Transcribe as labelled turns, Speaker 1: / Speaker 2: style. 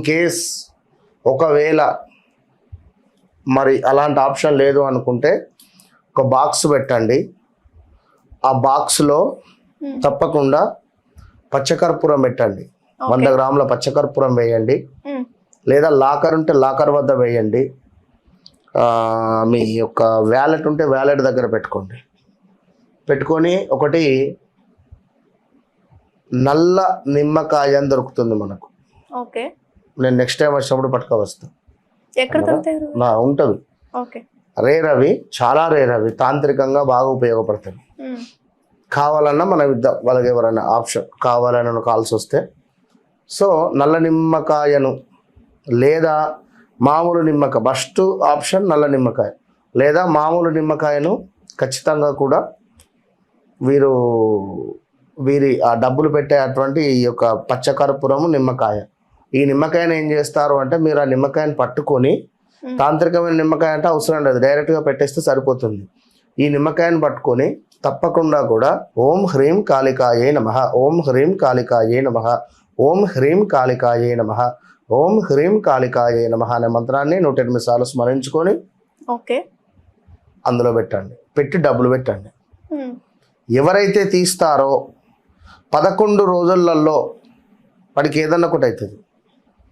Speaker 1: Case ఒకవేళ మరి అలాంటి ఆప్షన్ లేదు అనుకుంటే ఒక బాక్స్ పెట్టండి. ఆ బాక్స్లో తప్పకుండా పచ్చకర్పూరం పెట్టండి. 100 గ్రాముల పచ్చకర్పూరం వేయండి. లేదా లాకర్ ఉంటే లాకర్ వద్ద వేయండి. మీ యొక్క వ్యాలెట్ ఉంటే వ్యాలెట్ దగ్గర పెట్టుకోండి. పెట్టుకొని ఒకటి నల్ల నిమ్మకాయ అని దొరుకుతుంది మనకు. నేను నెక్స్ట్ టైం వచ్చినప్పుడు పట్టుక వస్తాను. ఉంటుంది రేర్, అవి చాలా రేర్, అవి తాంత్రికంగా బాగా ఉపయోగపడతాయి. కావాలన్నా మనం ఇద్దాం వాళ్ళకి, ఎవరైనా ఆప్షన్ కావాలని కాల్స్ వస్తే. సో నల్ల నిమ్మకాయను లేదా మామూలు నిమ్మకాయ, ఫస్ట్ ఆప్షన్ నల్ల నిమ్మకాయ లేదా మామూలు నిమ్మకాయను ఖచ్చితంగా కూడా వీరి ఆ డబ్బులు పెట్టే అటువంటి ఈ యొక్క పచ్చకర్పూరము నిమ్మకాయ, ఈ నిమ్మకాయను ఏం చేస్తారు అంటే మీరు ఆ నిమ్మకాయను పట్టుకొని, తాంత్రికమైన నిమ్మకాయ అంటే అవసరం లేదు, డైరెక్ట్గా పెట్టేస్తే సరిపోతుంది. ఈ నిమ్మకాయను పట్టుకొని తప్పకుండా కూడా ఓం హ్రీం కాళికాయే నమః, ఓం హ్రీం కాళికాయే నమః, ఓం హ్రీం కాళికాయే నమః, ఓం హ్రీం కాళికాయే నమః అనే మంత్రాన్ని 108 సార్లు స్మరించుకొని అందులో పెట్టండి. పెట్టి డబ్బులు పెట్టండి. ఎవరైతే తీస్తారో 11 రోజులలో వాడికి ఏదన్నా ఒకటి అవుతుంది.